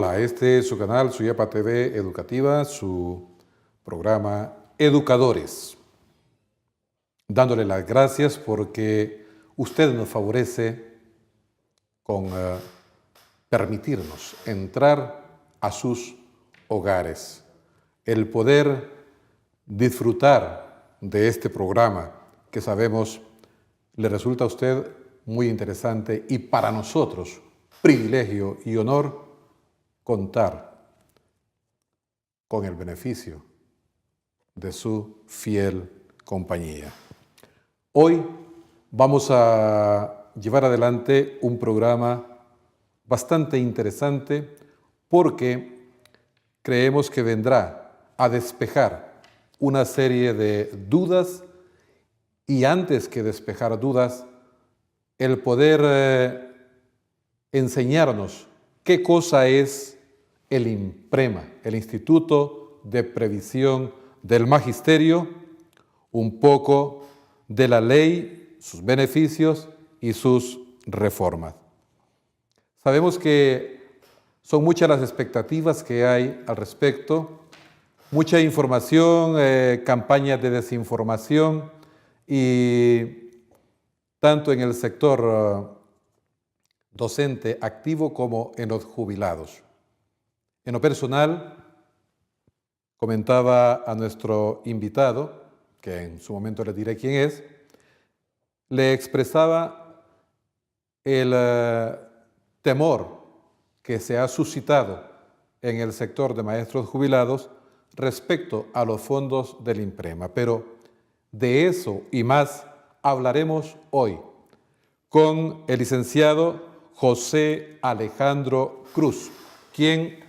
Hola, este es su canal Suyapa TV Educativa, su programa Educadores. Dándole las gracias porque usted nos favorece con permitirnos entrar a sus hogares. El poder disfrutar de este programa que sabemos le resulta a usted muy interesante y para nosotros privilegio y honor contar con el beneficio de su fiel compañía. Hoy vamos a llevar adelante un programa bastante interesante porque creemos que vendrá a despejar una serie de dudas y antes que despejar dudas, el poder enseñarnos qué cosa es el INPREMA, el Instituto de Previsión del Magisterio, un poco de la ley, sus beneficios y sus reformas. Sabemos que son muchas las expectativas que hay al respecto, mucha información, campañas de desinformación y tanto en el sector docente activo como en los jubilados. En lo personal, comentaba a nuestro invitado, que en su momento le diré quién es, le expresaba el temor que se ha suscitado en el sector de maestros jubilados respecto a los fondos del INPREMA. Pero de eso y más hablaremos hoy con el licenciado José Alejandro Cruz, quien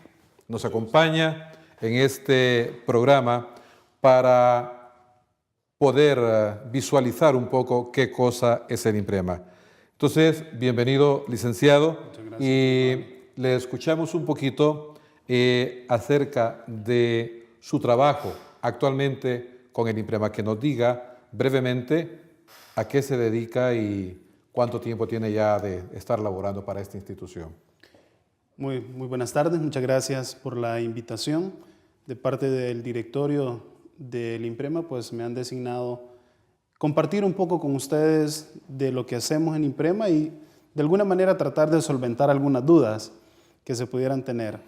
nos acompaña en este programa para poder visualizar un poco qué cosa es el INPREMA. Entonces, bienvenido, licenciado, y le escuchamos un poquito acerca de su trabajo actualmente con el INPREMA, que nos diga brevemente a qué se dedica y cuánto tiempo tiene ya de estar laborando para esta institución. Muy buenas tardes, muchas gracias por la invitación. De parte del directorio del INPREMA, pues me han designado compartir un poco con ustedes de lo que hacemos en INPREMA y de alguna manera tratar de solventar algunas dudas que se pudieran tener.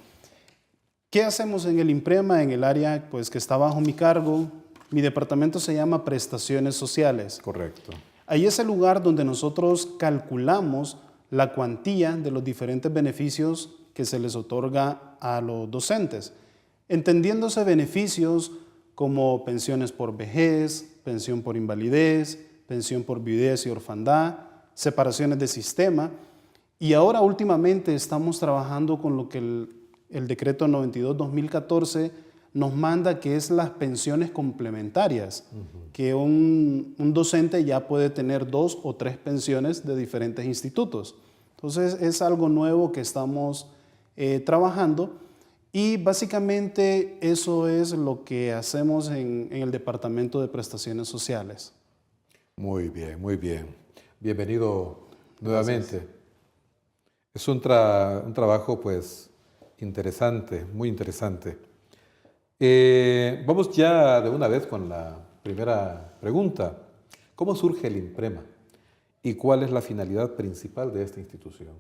¿Qué hacemos en el INPREMA? En el área pues, que está bajo mi cargo, mi departamento se llama Prestaciones Sociales. Correcto. Ahí es el lugar donde nosotros calculamos la cuantía de los diferentes beneficios que se les otorga a los docentes, entendiéndose beneficios como pensiones por vejez, pensión por invalidez, pensión por viudez y orfandad, separaciones de sistema, y ahora últimamente estamos trabajando con lo que el decreto 92-2014 nos manda, que es las pensiones complementarias, que un docente ya puede tener 2 o 3 pensiones de diferentes institutos. Entonces es algo nuevo que estamos trabajando y básicamente eso es lo que hacemos en el Departamento de Prestaciones Sociales. Muy bien, muy bien. Bienvenido nuevamente. Gracias. Es un trabajo pues interesante, muy interesante. Vamos ya de una vez con la primera pregunta. ¿Cómo surge el INPREMA? ¿Y cuál es la finalidad principal de esta institución?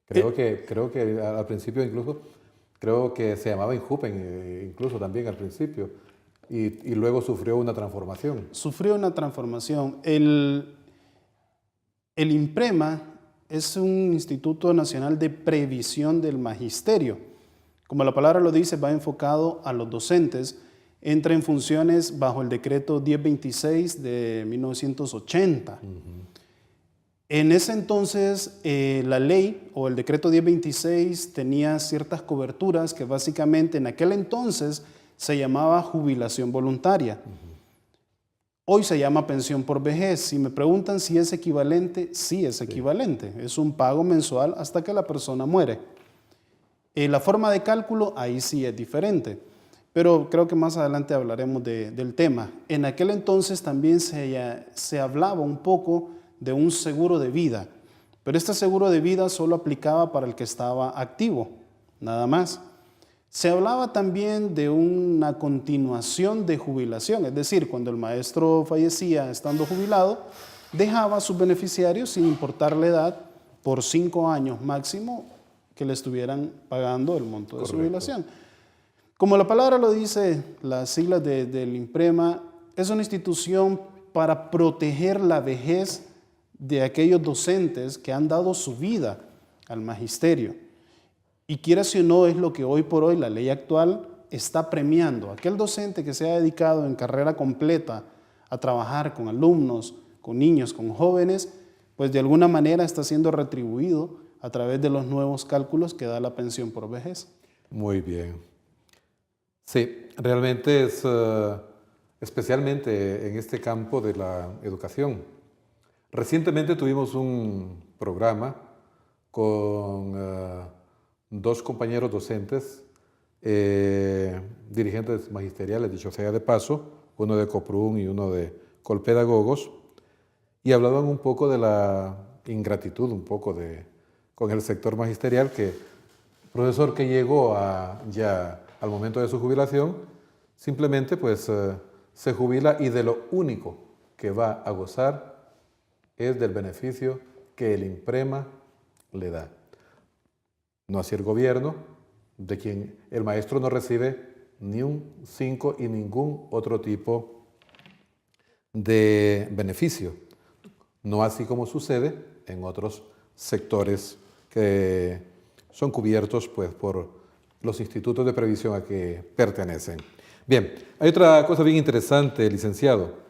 Creo que al principio incluso, creo que se llamaba INJUPEN, incluso también al principio, y luego sufrió una transformación. Sufrió una transformación. El INPREMA es un Instituto Nacional de Previsión del Magisterio. Como la palabra lo dice, va enfocado a los docentes, entra en funciones bajo el decreto 1026 de 1980. En ese entonces, la ley o el decreto 1026 tenía ciertas coberturas que básicamente en aquel entonces se llamaba jubilación voluntaria. Hoy se llama pensión por vejez. Si me preguntan si es equivalente, sí es equivalente. Es un pago mensual hasta que la persona muere. La forma de cálculo ahí sí es diferente, pero creo que más adelante hablaremos del tema. En aquel entonces también se hablaba un poco de un seguro de vida, pero este seguro de vida solo aplicaba para el que estaba activo, nada más. Se hablaba también de una continuación de jubilación, es decir, cuando el maestro fallecía estando jubilado, dejaba a sus beneficiarios, sin importar la edad, por 5 años máximo, que le estuvieran pagando el monto de su jubilación. Como la palabra lo dice, las siglas del INPREMA, es una institución para proteger la vejez de aquellos docentes que han dado su vida al magisterio. Y quiera si o no, es lo que hoy por hoy la ley actual está premiando. Aquel docente que se ha dedicado en carrera completa a trabajar con alumnos, con niños, con jóvenes, pues de alguna manera está siendo retribuido a través de los nuevos cálculos que da la pensión por vejez. Muy bien. Sí, realmente es especialmente en este campo de la educación. Recientemente tuvimos un programa con 2 compañeros docentes, dirigentes magisteriales, dicho sea de paso, uno de Coprun y uno de Colpedagogos, y hablaban un poco de la ingratitud, con el sector magisterial, que el profesor que llegó ya al momento de su jubilación, simplemente pues se jubila y de lo único que va a gozar es del beneficio que el INPREMA le da. No así el gobierno, de quien el maestro no recibe ni un 5 y ningún otro tipo de beneficio. No así como sucede en otros sectores que son cubiertos pues, por los institutos de previsión a que pertenecen. Bien, hay otra cosa bien interesante, licenciado,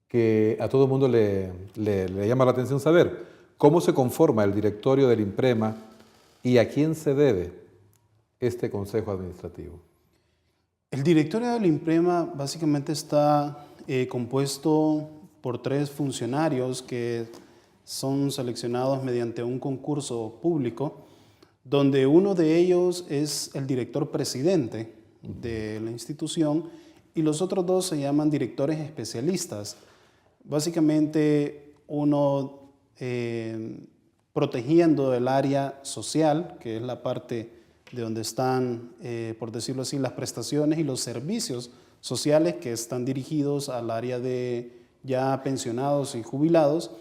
que a todo el mundo le llama la atención saber. ¿Cómo se conforma el directorio del INPREMA y a quién se debe este consejo administrativo? El directorio del INPREMA básicamente está compuesto por 3 funcionarios que son seleccionados mediante un concurso público, donde uno de ellos es el director presidente de la institución y los otros 2 se llaman directores especialistas. Básicamente uno protegiendo el área social, que es la parte de donde están, por decirlo así, las prestaciones y los servicios sociales que están dirigidos al área de ya pensionados y jubilados,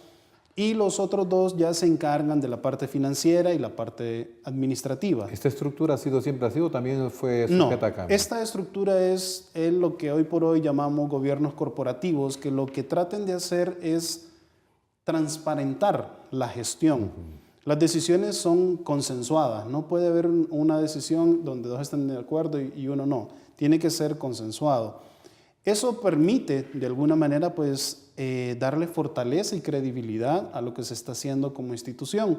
y los otros 2 ya se encargan de la parte financiera y la parte administrativa. ¿Esta estructura ha sido siempre así o también fue sujeta a cambio? No, esta estructura es lo que hoy por hoy llamamos gobiernos corporativos, que lo que traten de hacer es transparentar la gestión. Las decisiones son consensuadas, no puede haber una decisión donde 2 estén de acuerdo y uno no, tiene que ser consensuado. Eso permite, de alguna manera, pues, darle fortaleza y credibilidad a lo que se está haciendo como institución.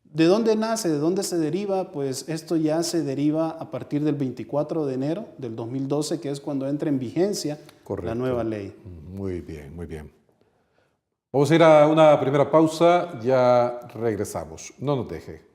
¿De dónde nace? ¿De dónde se deriva? Pues esto ya se deriva a partir del 24 de enero del 2012, que es cuando entra en vigencia la nueva ley. Muy bien, muy bien. Vamos a ir a una primera pausa, ya regresamos. No nos deje.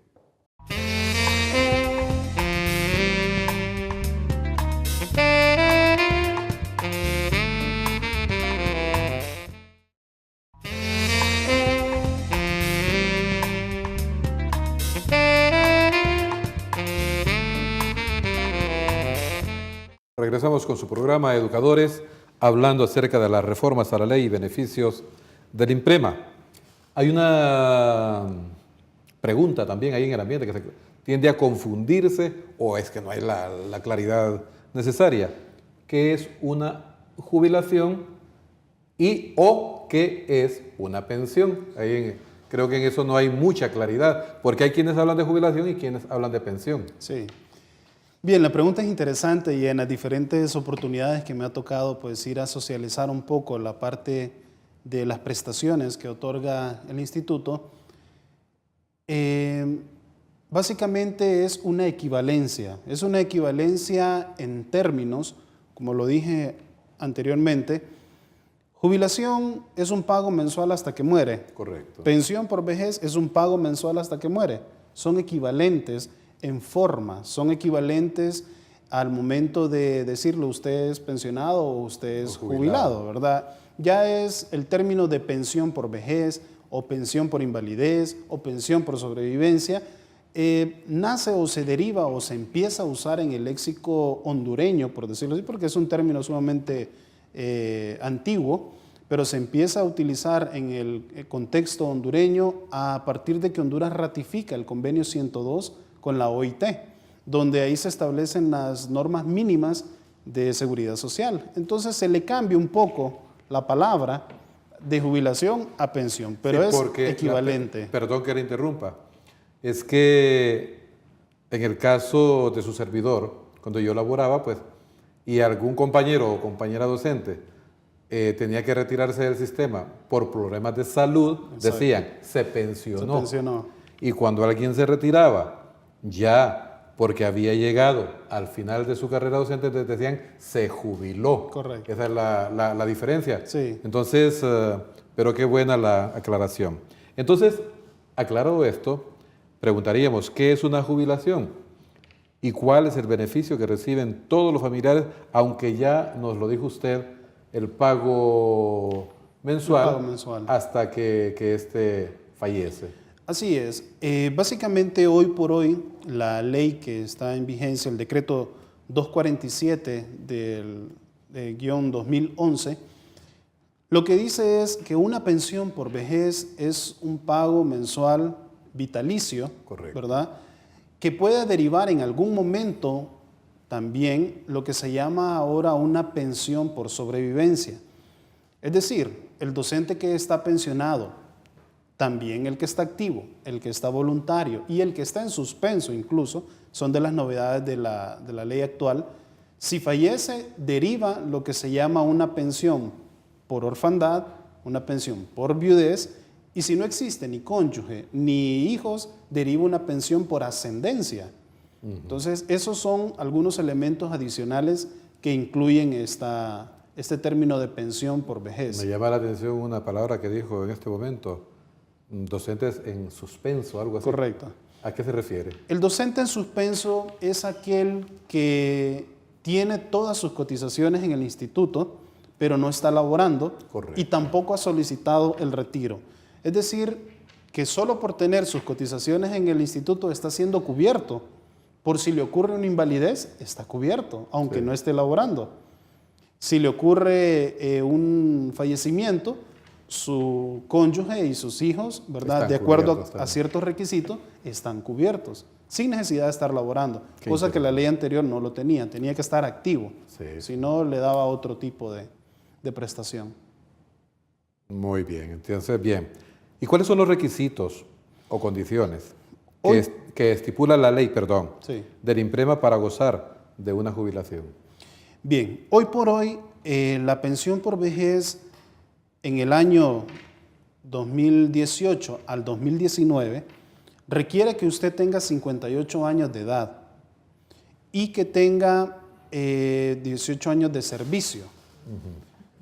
Regresamos con su programa Educadores, hablando acerca de las reformas a la ley y beneficios del INPREMA. Hay una pregunta también ahí en el ambiente que se tiende a confundirse o es que no hay la claridad necesaria. ¿Qué es una jubilación o qué es una pensión? Creo que en eso no hay mucha claridad, porque hay quienes hablan de jubilación y quienes hablan de pensión. Sí. Bien, la pregunta es interesante y en las diferentes oportunidades que me ha tocado pues ir a socializar un poco la parte de las prestaciones que otorga el instituto, básicamente es una equivalencia en términos, como lo dije anteriormente. Jubilación es un pago mensual hasta que muere. Correcto. Pensión por vejez es un pago mensual hasta que muere. Son equivalentes en forma, son equivalentes al momento de decirlo, usted es pensionado o usted es jubilado, ¿verdad? Ya es el término de pensión por vejez o pensión por invalidez o pensión por sobrevivencia, nace o se deriva o se empieza a usar en el léxico hondureño, por decirlo así, porque es un término sumamente antiguo, pero se empieza a utilizar en el contexto hondureño a partir de que Honduras ratifica el convenio 102 con la OIT, donde ahí se establecen las normas mínimas de seguridad social. Entonces se le cambia un poco la palabra de jubilación a pensión, pero Sí, es equivalente. Perdón que le interrumpa. Es que en el caso de su servidor, cuando yo laboraba, pues, y algún compañero o compañera docente tenía que retirarse del sistema por problemas de salud, Exacto. decían, se pensionó. Se pensionó. Y cuando alguien se retiraba, ya porque había llegado al final de su carrera docente, decían, se jubiló. Correcto. Esa es la diferencia. Sí. Entonces, pero qué buena la aclaración. Entonces, aclarado esto, preguntaríamos, ¿qué es una jubilación? ¿Y cuál es el beneficio que reciben todos los familiares, aunque ya nos lo dijo usted, el pago mensual, El pago mensual. hasta que éste fallece? Así es. Básicamente, hoy por hoy, la ley que está en vigencia, el decreto 247 del guión 2011, lo que dice es que una pensión por vejez es un pago mensual vitalicio, Correcto. ¿verdad? Que puede derivar en algún momento también lo que se llama ahora una pensión por sobrevivencia. Es decir, el docente que está pensionado, también el que está activo, el que está voluntario y el que está en suspenso incluso, son de las novedades de la ley actual. Si fallece, deriva lo que se llama una pensión por orfandad, una pensión por viudez, y si no existe ni cónyuge ni hijos, deriva una pensión por ascendencia. Entonces, esos son algunos elementos adicionales que incluyen este término de pensión por vejez. Me llama la atención una palabra que dijo en este momento, docentes en suspenso, algo así. Correcto. ¿A qué se refiere? El docente en suspenso es aquel que tiene todas sus cotizaciones en el instituto, pero no está laborando. Correcto. Y tampoco ha solicitado el retiro. Es decir, que solo por tener sus cotizaciones en el instituto está siendo cubierto. Por si le ocurre una invalidez, está cubierto, aunque Sí. no esté laborando. Si le ocurre un fallecimiento, su cónyuge y sus hijos, ¿verdad? Están De acuerdo cubiertos a también. ciertos requisitos, están cubiertos, sin necesidad de estar laborando, Qué cosa que la interesante. ley anterior no lo tenía que estar activo, Sí. si no le daba otro tipo de prestación. Muy bien, entonces, bien. ¿Y cuáles son los requisitos o condiciones Hoy- que estipula la ley, Sí. del INPREMA para gozar de una jubilación? Bien, hoy por hoy, la pensión por vejez en el año 2018 al 2019 requiere que usted tenga 58 años de edad y que tenga 18 años de servicio.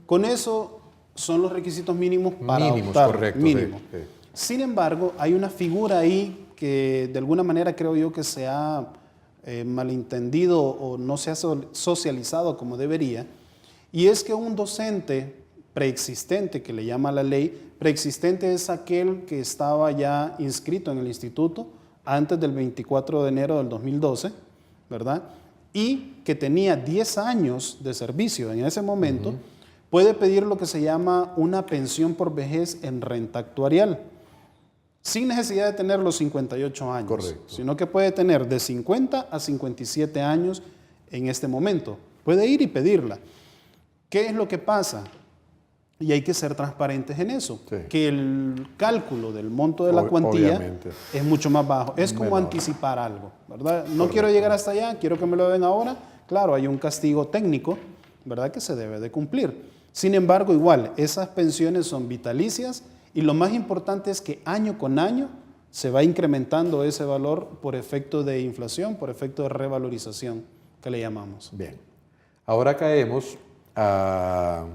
Con eso son los requisitos mínimos para Mínimos, optar. correcto, Mínimo. sí, sí. Sin embargo, hay una figura ahí que de alguna manera creo yo que se ha malentendido o no se ha socializado como debería, y es que un docente preexistente, que le llama la ley, preexistente es aquel que estaba ya inscrito en el instituto antes del 24 de enero del 2012, ¿verdad? Y que tenía 10 años de servicio en ese momento, puede pedir lo que se llama una pensión por vejez en renta actuarial, sin necesidad de tener los 58 años, Correcto. sino que puede tener de 50 a 57 años en este momento. Puede ir y pedirla. ¿Qué es lo que pasa? Y hay que ser transparentes en eso, Sí. que el cálculo del monto de la cuantía Obviamente. es mucho más bajo. Es como Menor. anticipar algo, ¿verdad? No Correcto. quiero llegar hasta allá, quiero que me lo den ahora. Claro, hay un castigo técnico, ¿verdad? Que se debe de cumplir. Sin embargo, igual, esas pensiones son vitalicias y lo más importante es que año con año se va incrementando ese valor por efecto de inflación, por efecto de revalorización, que le llamamos. Bien. Ahora caemos a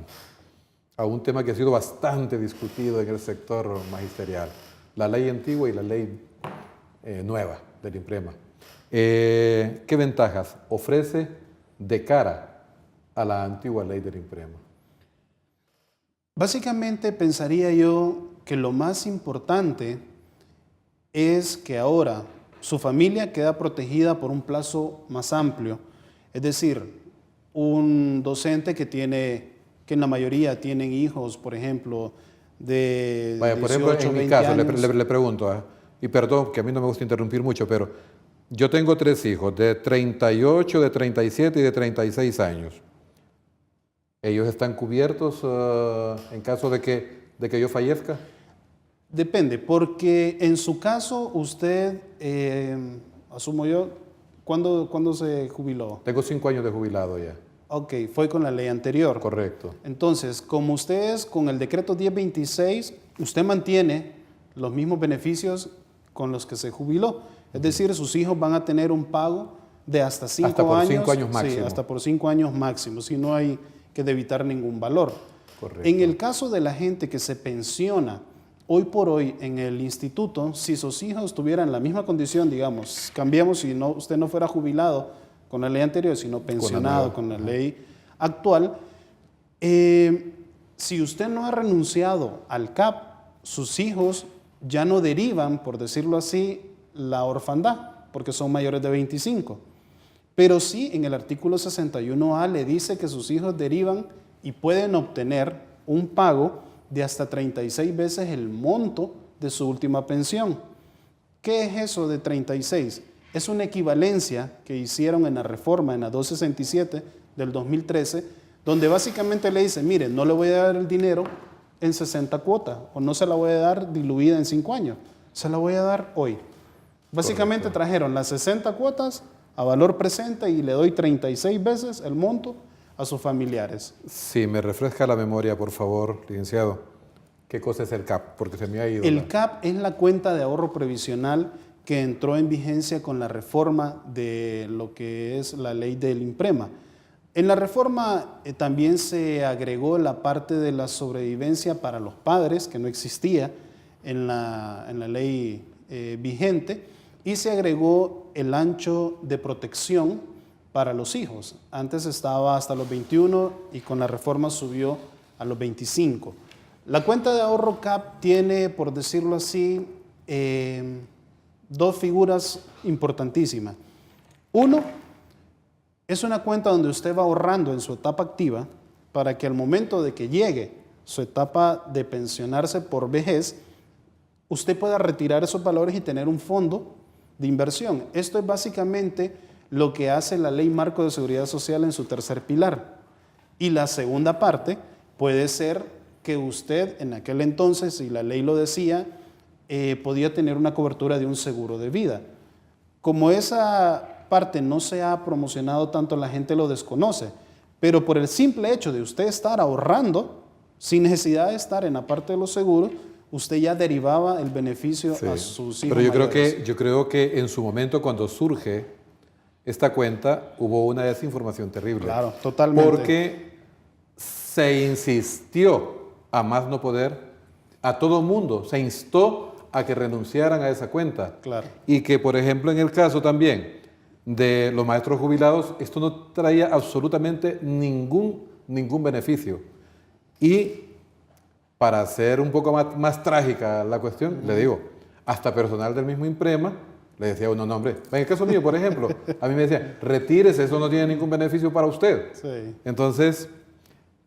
un tema que ha sido bastante discutido en el sector magisterial, la ley antigua y la ley nueva del INPREMA. ¿Qué ventajas ofrece de cara a la antigua ley del INPREMA? Básicamente pensaría yo que lo más importante es que ahora su familia queda protegida por un plazo más amplio. Es decir, un docente que en la mayoría tienen hijos, por ejemplo, de Vaya, por ejemplo, 18, en mi 20 caso, años. le pregunto, y perdón que a mí no me gusta interrumpir mucho, pero yo tengo 3 hijos, de 38, de 37 y de 36 años. ¿Ellos están cubiertos en caso de que yo fallezca? Depende, porque en su caso usted, asumo yo, ¿cuándo se jubiló? Tengo 5 años de jubilado ya. Ok, fue con la ley anterior. Correcto. Entonces, como usted es con el decreto 1026, usted mantiene los mismos beneficios con los que se jubiló. Es decir, sus hijos van a tener un pago de hasta 5 años. Hasta por 5 años máximo. Sí, hasta por 5 años máximo, si no hay que debitar ningún valor. Correcto. En el caso de la gente que se pensiona hoy por hoy en el instituto, si sus hijos tuvieran la misma condición, digamos, cambiamos si no, usted no fuera jubilado con la ley anterior, sino pensionado con la ley actual, si usted no ha renunciado al CAP, sus hijos ya no derivan, por decirlo así, la orfandad, porque son mayores de 25. Pero sí, en el artículo 61A le dice que sus hijos derivan y pueden obtener un pago de hasta 36 veces el monto de su última pensión. ¿Qué es eso de 36? Es una equivalencia que hicieron en la reforma, en la 267 del 2013, donde básicamente le dicen, mire, no le voy a dar el dinero en 60 cuotas, o no se la voy a dar diluida en 5 años, se la voy a dar hoy. Básicamente Correcto. trajeron las 60 cuotas a valor presente y le doy 36 veces el monto a sus familiares. Si me refresca la memoria, por favor, licenciado, ¿qué cosa es el CAP? Porque se me ha ido. El CAP es la cuenta de ahorro previsional que entró en vigencia con la reforma de lo que es la ley del IMPREMA. En la reforma también se agregó la parte de la sobrevivencia para los padres, que no existía en la ley vigente, y se agregó el ancho de protección para los hijos. Antes estaba hasta los 21 y con la reforma subió a los 25. La cuenta de ahorro CAP tiene, por decirlo así, 2 figuras importantísimas. Uno, es una cuenta donde usted va ahorrando en su etapa activa para que al momento de que llegue su etapa de pensionarse por vejez, usted pueda retirar esos valores y tener un fondo de inversión. Esto es básicamente lo que hace la Ley Marco de Seguridad Social en su tercer pilar. Y la segunda parte puede ser que usted en aquel entonces, si la ley lo decía, podía tener una cobertura de un seguro de vida. Como esa parte no se ha promocionado tanto, la gente lo desconoce, pero por el simple hecho de usted estar ahorrando, sin necesidad de estar en la parte de los seguros, usted ya derivaba el beneficio a sus hijos. Pero mayores. yo creo que en su momento, cuando surge esta cuenta, hubo una desinformación terrible. Claro, totalmente. Porque se insistió a más no poder, a todo mundo, se instó a que renunciaran a esa cuenta. Claro. Y que, por ejemplo, en el caso también de los maestros jubilados, esto no traía absolutamente ningún beneficio. Y para hacer un poco más trágica la cuestión, le digo, hasta personal del mismo IMPREMA le decía uno, no hombre, en el caso mío, por ejemplo, a mí me decía, retírese, eso no tiene ningún beneficio para usted. Sí. Entonces,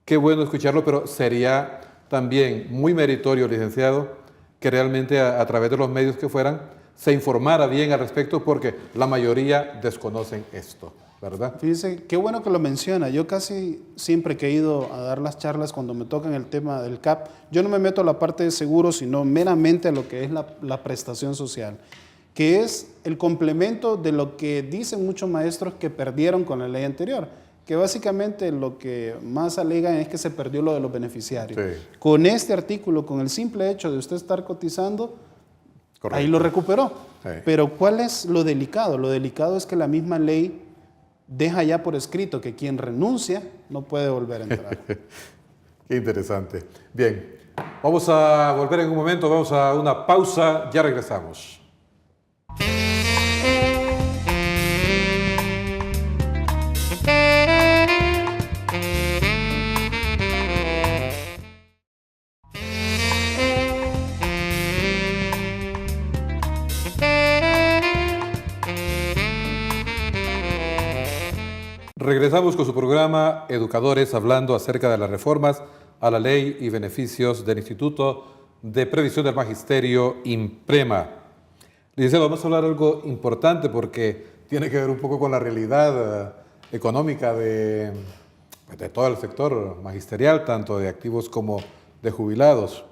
qué bueno escucharlo, pero sería también muy meritorio, licenciado, que realmente a través de los medios que fueran, se informara bien al respecto, porque la mayoría desconocen esto, ¿verdad? Fíjese, qué bueno que lo menciona. Yo casi siempre que he ido a dar las charlas cuando me tocan el tema del CAP, yo no me meto a la parte de seguros, sino meramente a lo que es la prestación social, que es el complemento de lo que dicen muchos maestros que perdieron con la ley anterior, que básicamente lo que más alegan es que se perdió lo de los beneficiarios. Sí. Con este artículo, con el simple hecho de usted estar cotizando, Correcto. ahí lo recuperó. Sí. Pero ¿cuál es lo delicado? Lo delicado es que la misma ley deja ya por escrito que quien renuncia no puede volver a entrar. Qué interesante. Bien, vamos a volver en un momento, vamos a una pausa, ya regresamos. Regresamos con su programa Educadores, hablando acerca de las reformas a la ley y beneficios del Instituto de Previsión del Magisterio, INPREMA. Licenciado, vamos a hablar algo importante porque tiene que ver un poco con la realidad económica de todo el sector magisterial, tanto de activos como de jubilados.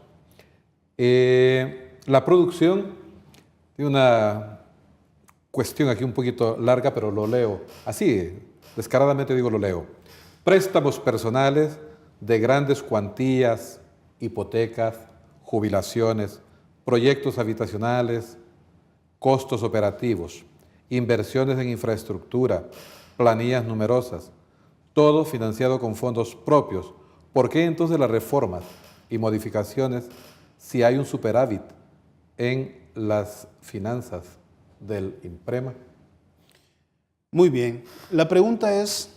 La producción, tiene una cuestión aquí un poquito larga, pero lo leo así, descaradamente digo lo leo. Préstamos personales de grandes cuantías, hipotecas, jubilaciones, proyectos habitacionales, costos operativos, inversiones en infraestructura, planillas numerosas, todo financiado con fondos propios. ¿Por qué entonces las reformas y modificaciones si hay un superávit en las finanzas del INPREMA? Muy bien, la pregunta es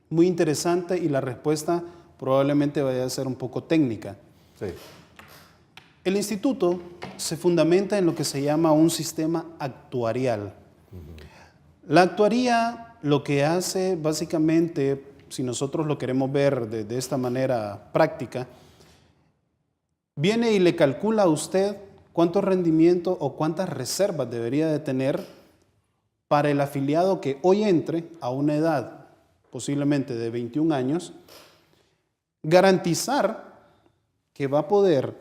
muy interesante y la respuesta probablemente vaya a ser un poco técnica. Sí. El instituto se fundamenta en lo que se llama un sistema actuarial. La actuaría lo que hace básicamente, si nosotros lo queremos ver de esta manera práctica, viene y le calcula a usted cuánto rendimiento o cuántas reservas debería de tener para el afiliado que hoy entre a una edad posiblemente de 21 años, garantizar que va a poder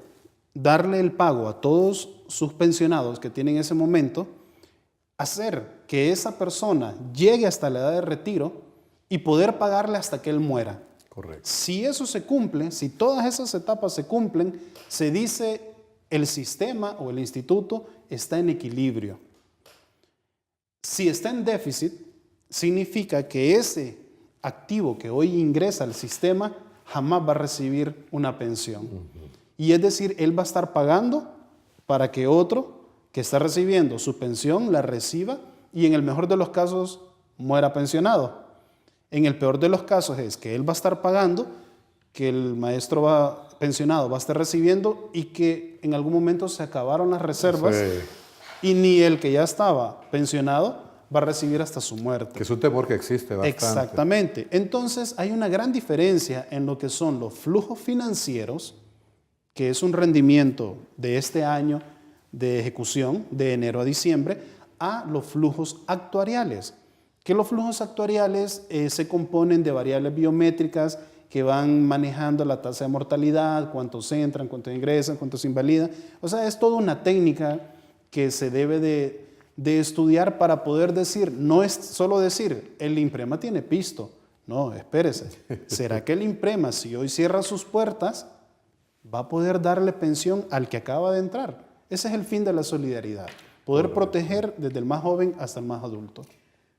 darle el pago a todos sus pensionados que tienen en ese momento, hacer que esa persona llegue hasta la edad de retiro y poder pagarle hasta que él muera. Correcto. Si eso se cumple, si todas esas etapas se cumplen, se dice el sistema o el instituto está en equilibrio. Si está en déficit, significa que ese activo que hoy ingresa al sistema jamás va a recibir una pensión. Y es decir, él va a estar pagando para que otro que está recibiendo su pensión la reciba y en el mejor de los casos muera pensionado. En el peor de los casos es que él va a estar pagando, que el maestro pensionado va a estar recibiendo y que en algún momento se acabaron las reservas y ni el que ya estaba pensionado va a recibir hasta su muerte. Que es un temor que existe bastante. Exactamente. Entonces hay una gran diferencia en lo que son los flujos financieros, que es un rendimiento de este año de ejecución, de enero a diciembre, a los flujos actuariales. Que los flujos actuariales se componen de variables biométricas que van manejando la tasa de mortalidad, cuántos entran, cuántos ingresan, cuántos invalidan. O sea, es toda una técnica que se debe de estudiar para poder decir, no es solo decir, el INPREMA tiene pisto. No, espérese. ¿Será que el INPREMA, si hoy cierra sus puertas, va a poder darle pensión al que acaba de entrar? Ese es el fin de la solidaridad, poder proteger desde el más joven hasta el más adulto.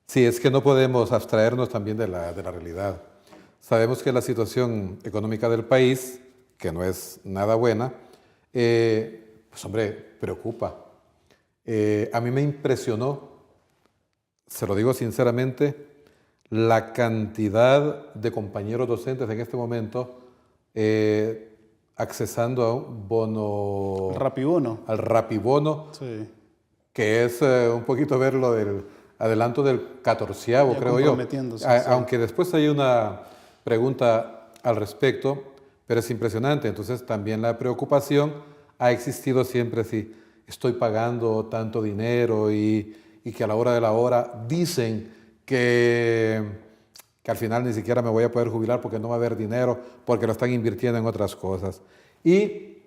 Sí, es que no podemos abstraernos también de la realidad. Sabemos que la situación económica del país, que no es nada buena, pues hombre, preocupa. A mí me impresionó, se lo digo sinceramente, la cantidad de compañeros docentes en este momento accesando a un bono... Rapibono. Al rapibono, Sí. que es un poquito ver lo del adelanto del 14º, Ya creo yo. comprometiéndose, sí. Aunque después hay una pregunta al respecto, pero es impresionante. Entonces también la preocupación ha existido siempre si estoy pagando tanto dinero y que a la hora de la hora dicen que al final ni siquiera me voy a poder jubilar porque no va a haber dinero, porque lo están invirtiendo en otras cosas. Y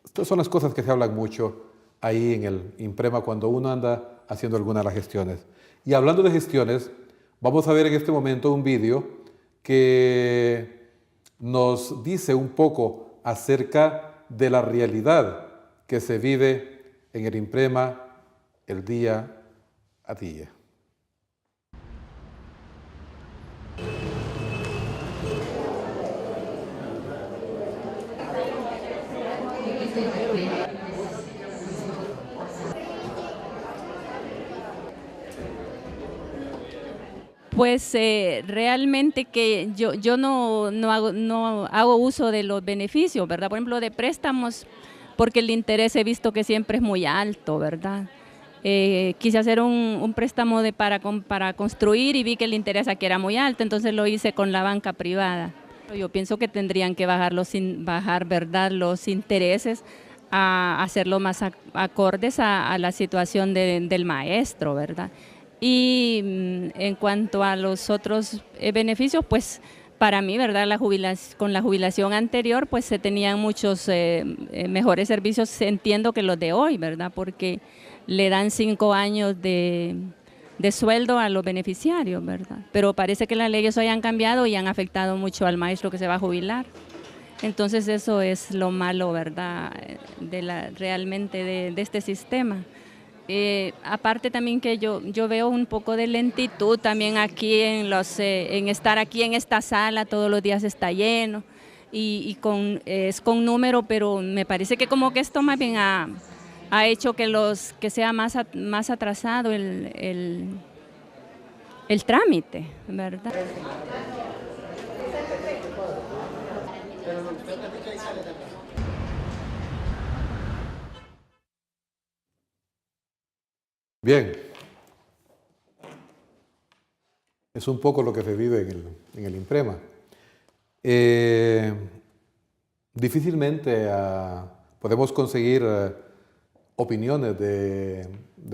estas son las cosas que se hablan mucho ahí en el INPREMA cuando uno anda haciendo alguna de las gestiones. Y hablando de gestiones, vamos a ver en este momento un vídeo que nos dice un poco acerca de la realidad que se vive en el INPREMA el día a día. Pues realmente que yo no hago uso de los beneficios, ¿verdad? Por ejemplo, de préstamos, porque el interés he visto que siempre es muy alto, ¿verdad? quise hacer un préstamo para construir y vi que el interés aquí era muy alto, entonces lo hice con la banca privada. Yo pienso que tendrían que bajar, ¿verdad?, los intereses a hacerlo más acordes a la situación del maestro, ¿verdad? Y en cuanto a los otros beneficios, pues para mí, ¿verdad?, con la jubilación anterior, pues se tenían muchos mejores servicios, entiendo, que los de hoy, ¿verdad?, porque le dan 5 años de sueldo a los beneficiarios, ¿verdad? Pero parece que las leyes hoy han cambiado y han afectado mucho al maestro que se va a jubilar. Entonces eso es lo malo, ¿verdad?, realmente de este sistema. Aparte también que yo veo un poco de lentitud también aquí en estar aquí en esta sala, todos los días está lleno y es con número, pero me parece que como que esto más bien ha hecho que sea más atrasado el trámite, ¿verdad? Bien, es un poco lo que se vive en el INPREMA. Difícilmente podemos conseguir opiniones de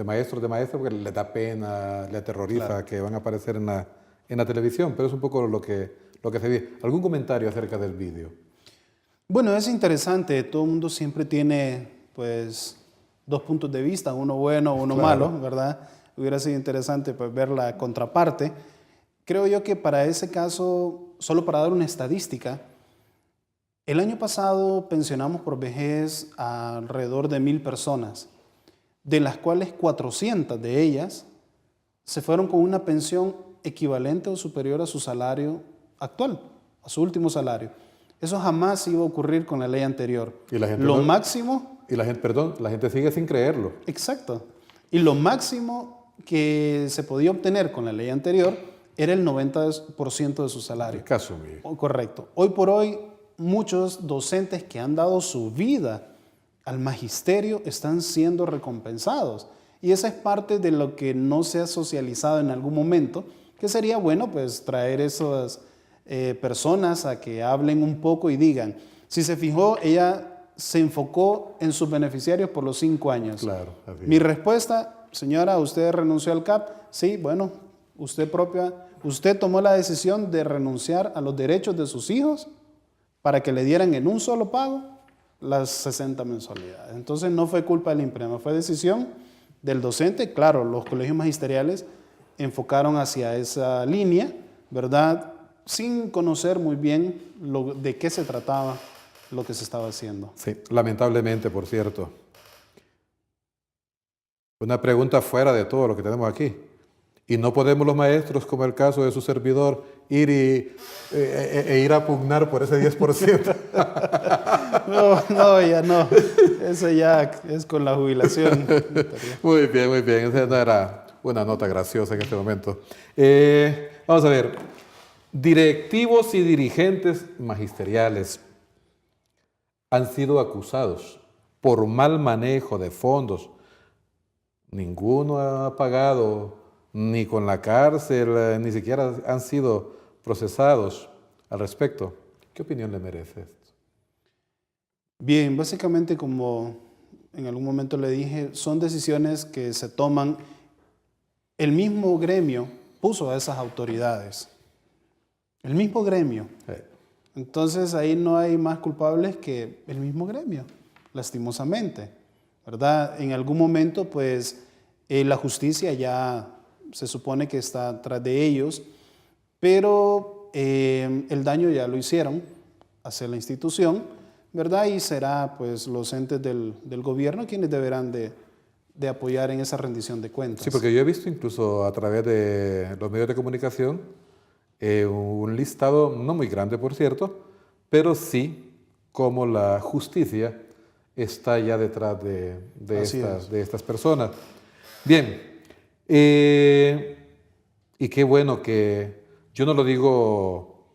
maestros, de maestras, porque les da pena, les aterroriza, claro, que van a aparecer en la televisión, pero es un poco lo que se vive. ¿Algún comentario acerca del vídeo? Bueno, es interesante, todo el mundo siempre tiene, pues, 2 puntos de vista, uno bueno, uno claro, malo, ¿verdad? Hubiera sido interesante, pues, ver la contraparte. Creo yo que para ese caso, solo para dar una estadística, el año pasado pensionamos por vejez a alrededor de 1000 personas, de las cuales 400 de ellas se fueron con una pensión equivalente o superior a su salario actual, a su último salario. Eso jamás iba a ocurrir con la ley anterior. ¿Y la gente lo máximo... Y la gente sigue sin creerlo. Exacto. Y lo máximo que se podía obtener con la ley anterior era el 90% de su salario. ¿Qué caso, Miguel? Correcto. Hoy por hoy, muchos docentes que han dado su vida al magisterio están siendo recompensados. Y esa es parte de lo que no se ha socializado en algún momento, que sería bueno, pues, traer esas personas a que hablen un poco y digan, si se fijó, ella se enfocó en sus beneficiarios por los 5 años. Claro, así es. Mi respuesta, señora, ¿usted renunció al CAP? Sí, bueno, usted tomó la decisión de renunciar a los derechos de sus hijos para que le dieran en un solo pago las 60 mensualidades. Entonces no fue culpa del INPREMA, fue decisión del docente. Claro, los colegios magisteriales enfocaron hacia esa línea, ¿verdad?, sin conocer muy bien de qué se trataba lo que se estaba haciendo. Sí, lamentablemente, por cierto. Una pregunta fuera de todo lo que tenemos aquí. ¿Y no podemos los maestros, como el caso de su servidor, ir a pugnar por ese 10%? No, ya no. Eso ya es con la jubilación. Muy bien, muy bien. Esa no era una nota graciosa en este momento. Vamos a ver. Directivos y dirigentes magisteriales han sido acusados por mal manejo de fondos. Ninguno ha pagado ni con la cárcel, ni siquiera han sido procesados al respecto. ¿Qué opinión le merece esto? Bien, básicamente, como en algún momento le dije, son decisiones que se toman. El mismo gremio puso a esas autoridades. El mismo gremio. Entonces ahí no hay más culpables que el mismo gremio, lastimosamente, ¿verdad? En algún momento, pues, la justicia ya se supone que está tras de ellos, pero el daño ya lo hicieron hacia la institución, ¿verdad? Y será, pues, los entes del gobierno quienes deberán de apoyar en esa rendición de cuentas. Sí, porque yo he visto incluso a través de los medios de comunicación un listado, no muy grande por cierto, pero sí como la justicia está ya detrás de estas personas. Bien, y qué bueno que yo no lo digo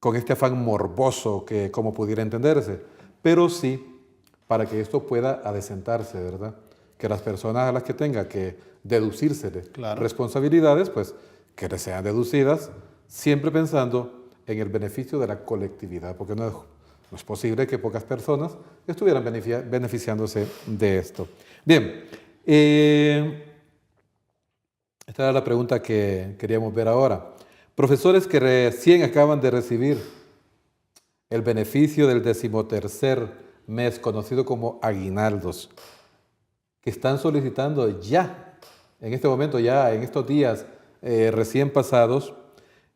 con este afán morboso que como pudiera entenderse, pero sí para que esto pueda adecentarse, ¿verdad? que las personas a las que tenga que deducírsele Claro. responsabilidades, pues que les sean deducidas, siempre pensando en el beneficio de la colectividad, porque no es posible que pocas personas estuvieran beneficiándose de esto. Bien, esta era la pregunta que queríamos ver ahora. Profesores que recién acaban de recibir el beneficio del 13º mes, conocido como aguinaldos, que están solicitando ya, en este momento, ya en estos días recién pasados,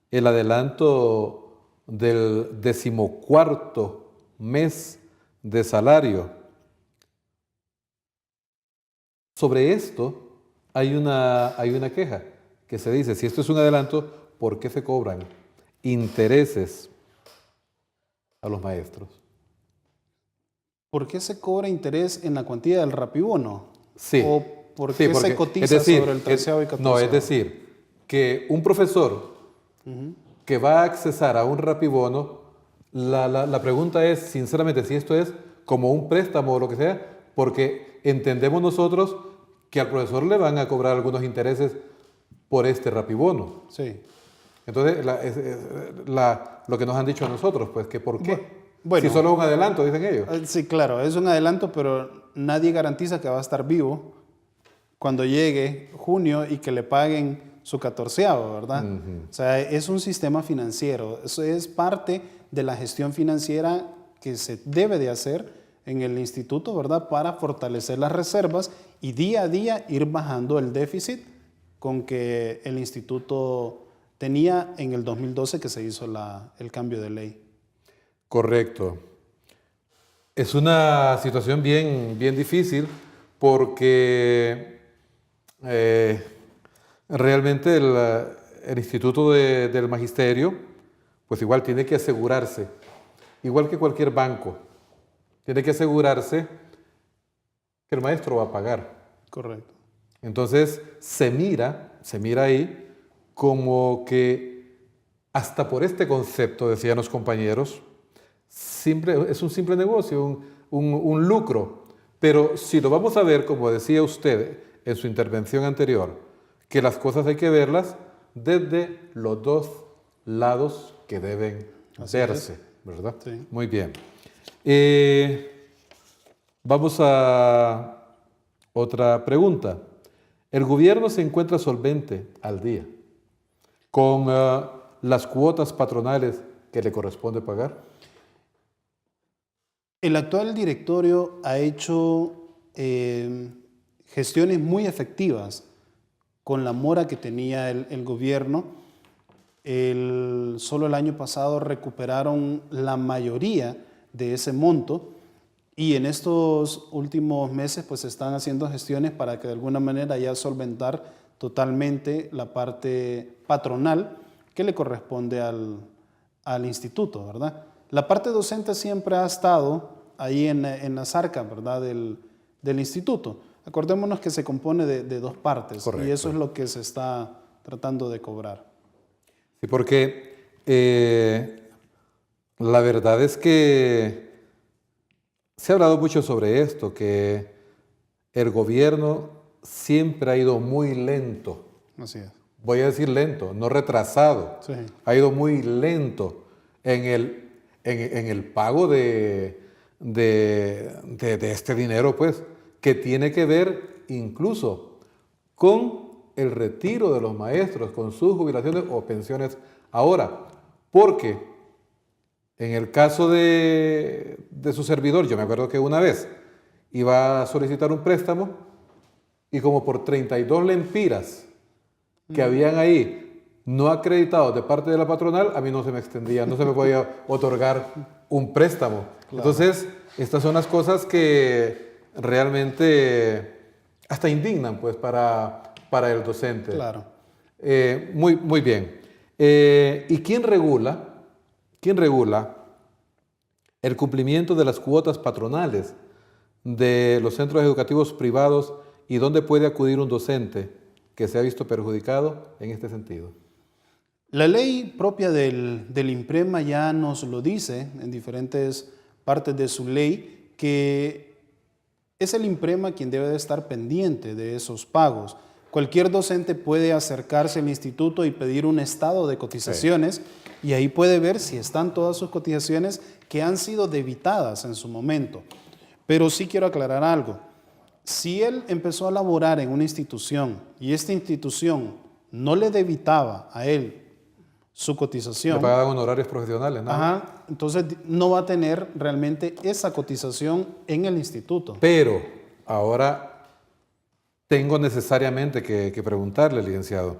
el adelanto del 14º mes de salario. Sobre esto hay una queja que se dice, si esto es un adelanto, ¿por qué se cobran intereses a los maestros? ¿Por qué se cobra interés en la cuantía del rapibono? Sí. ¿O por Sí, qué porque, se cotiza es decir, sobre el 13º y 14º? No, es decir, que un profesor que va a accesar a un rapibono, la pregunta es, sinceramente, si esto es como un préstamo o lo que sea, porque entendemos nosotros que al profesor le van a cobrar algunos intereses por este rapibono. Sí. Entonces, lo que nos han dicho a nosotros, pues, que por qué. Bueno. Si solo es un adelanto, dicen ellos. Sí, claro, es un adelanto, pero nadie garantiza que va a estar vivo cuando llegue junio y que le paguen su 14º, ¿verdad? O sea, es un sistema financiero. Eso es parte de la gestión financiera que se debe de hacer en el instituto, ¿verdad? Para fortalecer las reservas y día a día ir bajando el déficit con que el instituto tenía en el 2012 que se hizo el cambio de ley. Correcto. Es una situación bien difícil porque realmente el Instituto del Magisterio, pues igual tiene que asegurarse, igual que cualquier banco, tiene que asegurarse que el maestro va a pagar. Correcto. Entonces se mira ahí como que hasta por este concepto, decían los compañeros, es un simple negocio, un lucro. Pero si lo vamos a ver, como decía usted en su intervención anterior, que las cosas hay que verlas desde los dos lados que deben verse, ¿verdad? Sí. Muy bien. Vamos a otra pregunta. ¿El gobierno se encuentra solvente al día con las cuotas patronales que le corresponde pagar? El actual directorio ha hecho gestiones muy efectivas con la mora que tenía el gobierno. Solo el año pasado recuperaron la mayoría de ese monto y en estos últimos meses pues se están haciendo gestiones para que de alguna manera ya solventar totalmente la parte patronal que le corresponde al instituto, ¿verdad? La parte docente siempre ha estado ahí en las arcas, ¿verdad? del instituto. Acordémonos que se compone de dos partes. Correcto. Y eso es lo que se está tratando de cobrar. Sí, porque la verdad es que se ha hablado mucho sobre esto, que el gobierno siempre ha ido muy lento. Así es. Voy a decir lento, no retrasado. Sí. Ha ido muy lento en el pago de este dinero, pues, que tiene que ver incluso con el retiro de los maestros, con sus jubilaciones o pensiones ahora. Porque en el caso de su servidor, yo me acuerdo que una vez iba a solicitar un préstamo y como por 32 lempiras que habían ahí no acreditados de parte de la patronal, a mí no se me extendía, no se me podía otorgar un préstamo. Claro. Entonces, estas son las cosas que realmente hasta indignan pues, para el docente. Claro. Muy bien. ¿Y quién regula el cumplimiento de las cuotas patronales de los centros educativos privados y dónde puede acudir un docente que se ha visto perjudicado en este sentido? La ley propia del IMPREMA ya nos lo dice en diferentes partes de su ley, que es el INPREMA quien debe de estar pendiente de esos pagos. Cualquier docente puede acercarse al instituto y pedir un estado de cotizaciones y ahí puede ver si están todas sus cotizaciones que han sido debitadas en su momento. Pero sí quiero aclarar algo. Si él empezó a laborar en una institución y esta institución no le debitaba a él su cotización, le pagaban honorarios profesionales, ¿no? ajá, entonces no va a tener realmente esa cotización en el instituto. Pero ahora tengo necesariamente que preguntarle, licenciado,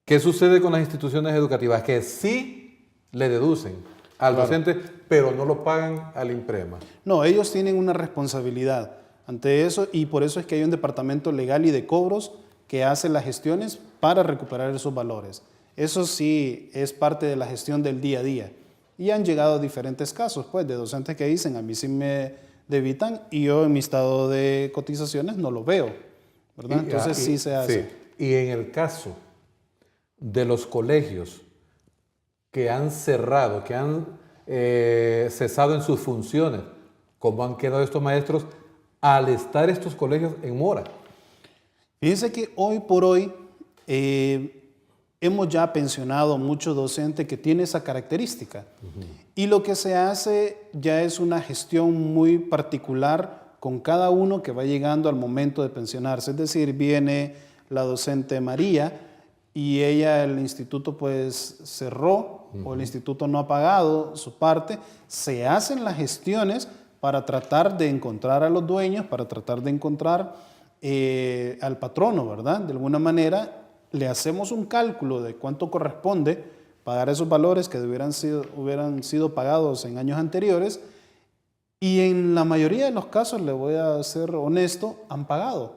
¿qué sucede con las instituciones educativas que sí le deducen al docente, pero no lo pagan al INPREMA? No, ellos tienen una responsabilidad ante eso y por eso es que hay un departamento legal y de cobros que hace las gestiones para recuperar esos valores. Eso sí es parte de la gestión del día a día. Y han llegado diferentes casos, pues, de docentes que dicen, a mí sí me debitan y yo en mi estado de cotizaciones no lo veo, ¿verdad? Entonces sí se hace. Sí. Y en el caso de los colegios que han cerrado, que han cesado en sus funciones, ¿cómo han quedado estos maestros al estar estos colegios en mora? Fíjense que hoy por hoy hemos ya pensionado mucho docente que tiene esa característica. Y lo que se hace ya es una gestión muy particular con cada uno que va llegando al momento de pensionarse. Es decir, viene la docente María y ella, el instituto pues cerró o el instituto no ha pagado su parte. Se hacen las gestiones para tratar de encontrar a los dueños, para tratar de encontrar al patrono, ¿verdad? De alguna manera le hacemos un cálculo de cuánto corresponde pagar esos valores que hubieran sido pagados en años anteriores y en la mayoría de los casos, le voy a ser honesto, han pagado.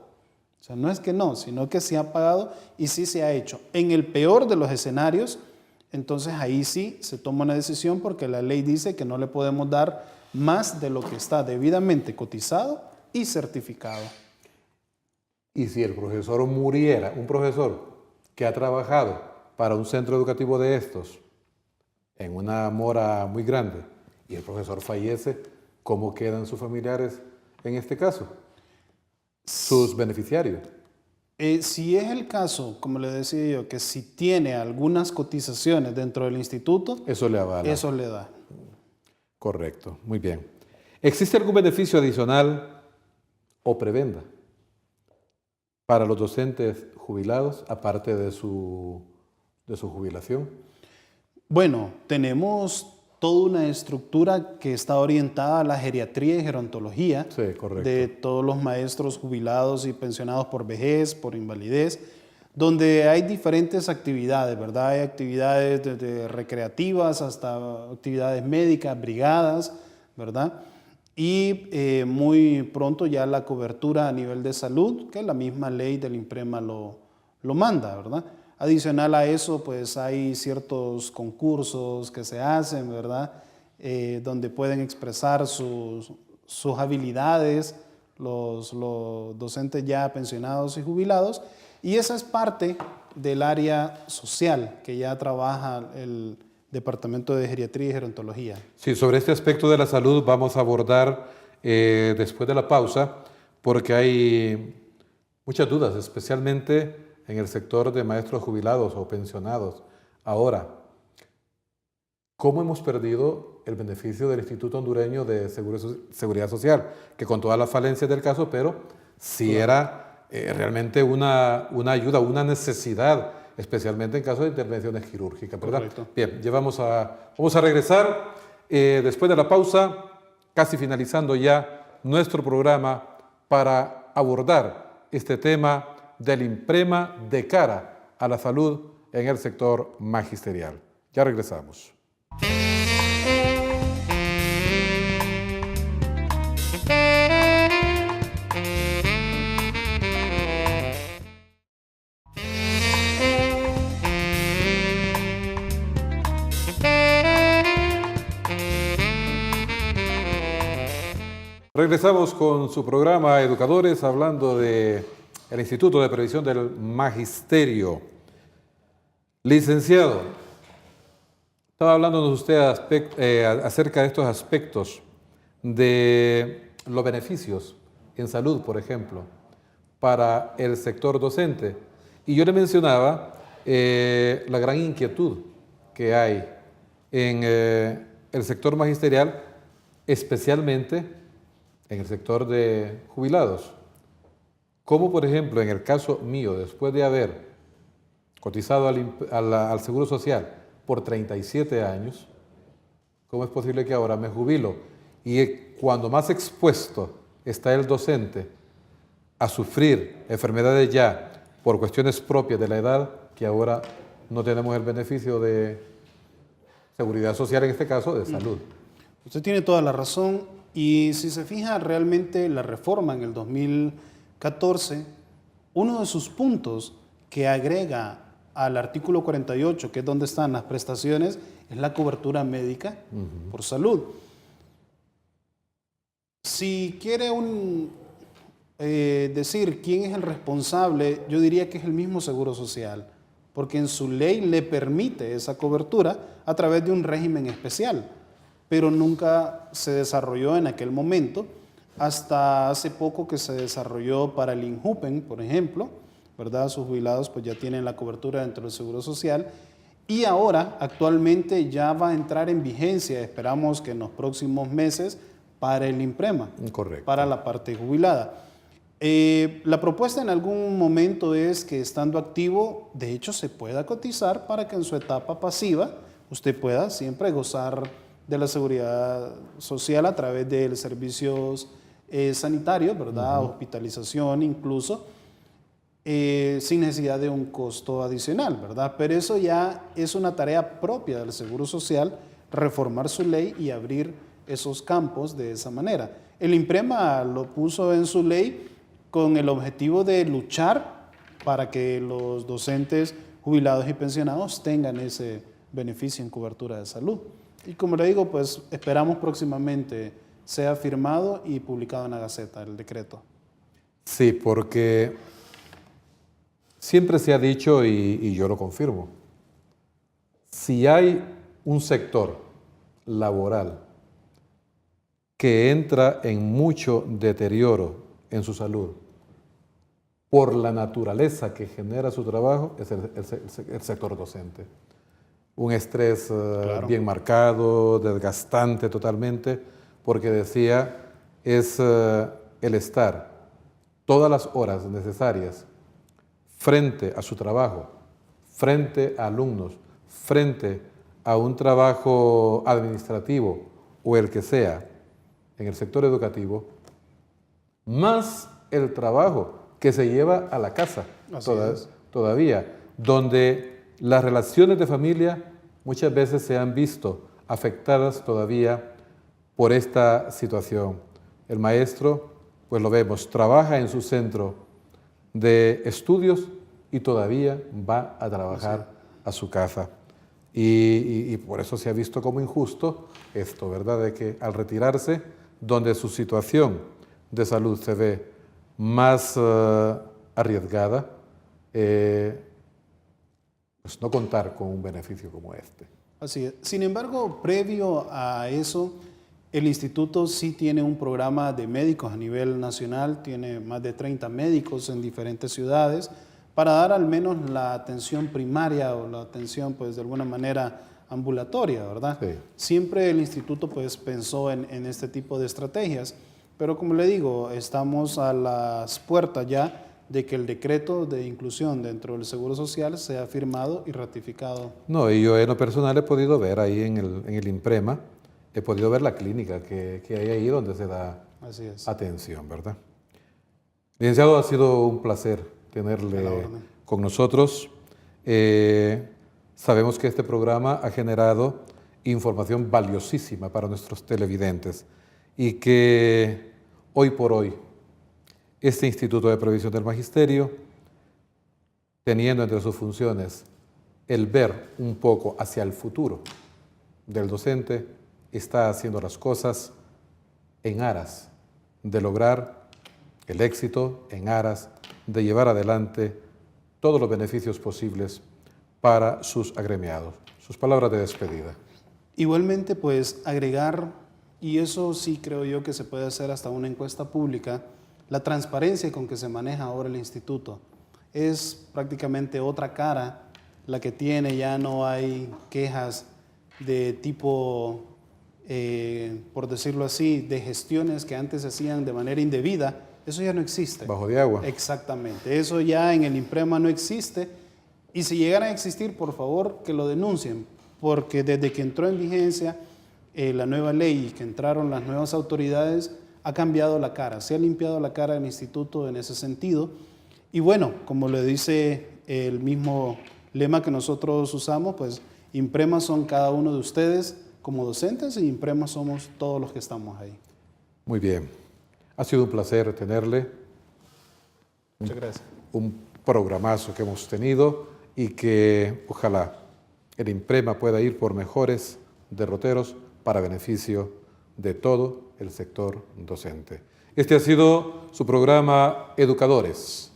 O sea, no es que no, sino que sí han pagado y sí se ha hecho. En el peor de los escenarios, entonces ahí sí se toma una decisión porque la ley dice que no le podemos dar más de lo que está debidamente cotizado y certificado. Y si el profesor muriera, un profesor que ha trabajado para un centro educativo de estos en una mora muy grande y el profesor fallece, ¿cómo quedan sus familiares en este caso? Sus beneficiarios. Si es el caso, como le decía yo, que si tiene algunas cotizaciones dentro del instituto, eso le avala. Eso le da. Correcto, muy bien. ¿Existe algún beneficio adicional o prebenda para los docentes jubilados, aparte de su jubilación? Bueno, tenemos toda una estructura que está orientada a la geriatría y gerontología de todos los maestros jubilados y pensionados por vejez, por invalidez, donde hay diferentes actividades, ¿verdad? Hay actividades desde recreativas hasta actividades médicas, brigadas, ¿verdad? Y muy pronto ya la cobertura a nivel de salud, que la misma ley del INPREMA lo manda, ¿verdad? Adicional a eso, pues hay ciertos concursos que se hacen, ¿verdad? Donde pueden expresar sus habilidades los docentes ya pensionados y jubilados. Y esa es parte del área social que ya trabaja el Departamento de Geriatría y Gerontología. Sí, sobre este aspecto de la salud vamos a abordar después de la pausa, porque hay muchas dudas, especialmente en el sector de maestros jubilados o pensionados. Ahora, ¿cómo hemos perdido el beneficio del Instituto Hondureño de Seguridad Social? Que con todas las falencias del caso, pero sí era realmente una ayuda, una necesidad, especialmente en caso de intervenciones quirúrgicas, ¿verdad? Correcto. Bien, vamos a regresar después de la pausa, casi finalizando ya nuestro programa para abordar este tema del INPREMA de cara a la salud en el sector magisterial. Ya regresamos. Regresamos con su programa Educadores, hablando del Instituto de Previsión del Magisterio. Licenciado, estaba hablándonos usted acerca de estos aspectos de los beneficios en salud, por ejemplo, para el sector docente. Y yo le mencionaba la gran inquietud que hay en el sector magisterial, especialmente en el sector de jubilados. Como por ejemplo en el caso mío, después de haber cotizado al Seguro Social por 37 años, ¿cómo es posible que ahora me jubilo? Y cuando más expuesto está el docente a sufrir enfermedades ya por cuestiones propias de la edad, que ahora no tenemos el beneficio de seguridad social, en este caso de salud. Usted tiene toda la razón, y si se fija realmente la reforma en el 2014, uno de sus puntos que agrega al artículo 48, que es donde están las prestaciones, es la cobertura médica por salud. Si quiere decir quién es el responsable, yo diría que es el mismo Seguro Social, porque en su ley le permite esa cobertura a través de un régimen especial, pero nunca se desarrolló en aquel momento, hasta hace poco que se desarrolló para el INJUPEN, por ejemplo, ¿verdad? Sus jubilados pues ya tienen la cobertura dentro del Seguro Social, y ahora actualmente ya va a entrar en vigencia, esperamos que en los próximos meses, para el INPREMA, Correcto. para la parte jubilada. La propuesta en algún momento es que estando activo, de hecho se pueda cotizar para que en su etapa pasiva usted pueda siempre gozar de la seguridad social a través de servicios sanitarios, ¿verdad? Hospitalización incluso, sin necesidad de un costo adicional, ¿verdad? Pero eso ya es una tarea propia del Seguro Social, reformar su ley y abrir esos campos de esa manera. El INPREMA lo puso en su ley con el objetivo de luchar para que los docentes jubilados y pensionados tengan ese beneficio en cobertura de salud. Y como le digo, pues esperamos próximamente sea firmado y publicado en la Gaceta el decreto. Sí, porque siempre se ha dicho, y yo lo confirmo, si hay un sector laboral que entra en mucho deterioro en su salud por la naturaleza que genera su trabajo, es el sector docente. Un estrés Claro. bien marcado, desgastante totalmente, porque decía, es el estar todas las horas necesarias frente a su trabajo, frente a alumnos, frente a un trabajo administrativo o el que sea en el sector educativo, más el trabajo que se lleva a la casa todavía, donde las relaciones de familia muchas veces se han visto afectadas todavía por esta situación. El maestro, pues lo vemos, trabaja en su centro de estudios y todavía va a trabajar a su casa. Y por eso se ha visto como injusto esto, ¿verdad? De que al retirarse, donde su situación de salud se ve más arriesgada, pues no contar con un beneficio como este. Así es. Sin embargo, previo a eso, el instituto sí tiene un programa de médicos a nivel nacional, tiene más de 30 médicos en diferentes ciudades, para dar al menos la atención primaria o la atención, pues de alguna manera, ambulatoria, ¿verdad? Sí. Siempre el instituto pues pensó en este tipo de estrategias, pero como le digo, estamos a las puertas ya de que el decreto de inclusión dentro del Seguro Social sea firmado y ratificado. No, y yo en lo personal he podido ver ahí en el INPREMA, he podido ver la clínica que hay ahí donde se da Así es. atención, ¿verdad? Licenciado, ha sido un placer tenerle con nosotros. Sabemos que este programa ha generado información valiosísima para nuestros televidentes y que hoy por hoy este Instituto de Previsión del Magisterio, teniendo entre sus funciones el ver un poco hacia el futuro del docente, está haciendo las cosas en aras de lograr el éxito, en aras de llevar adelante todos los beneficios posibles para sus agremiados. Sus palabras de despedida. Igualmente, pues agregar Y eso sí creo yo que se puede hacer hasta una encuesta pública. La transparencia con que se maneja ahora el instituto es prácticamente otra cara la que tiene, ya no hay quejas de tipo, por decirlo así, de gestiones que antes se hacían de manera indebida. Eso ya no existe. Bajo de agua. Exactamente, eso ya en el INPREMA no existe, y si llegaran a existir, por favor, que lo denuncien, porque desde que entró en vigencia la nueva ley y que entraron las nuevas autoridades, ha cambiado la cara, se ha limpiado la cara del instituto en ese sentido. Y bueno, como le dice el mismo lema que nosotros usamos, pues INPREMA son cada uno de ustedes como docentes, y INPREMA somos todos los que estamos ahí. Muy bien. Ha sido un placer tenerle. Muchas gracias. Un programazo que hemos tenido y que ojalá el INPREMA pueda ir por mejores derroteros para beneficio de todo el sector docente. Este ha sido su programa Educadores,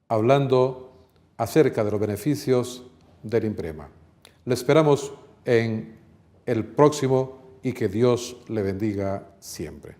hablando acerca de los beneficios del INPREMA. Le esperamos en el próximo y que Dios le bendiga siempre.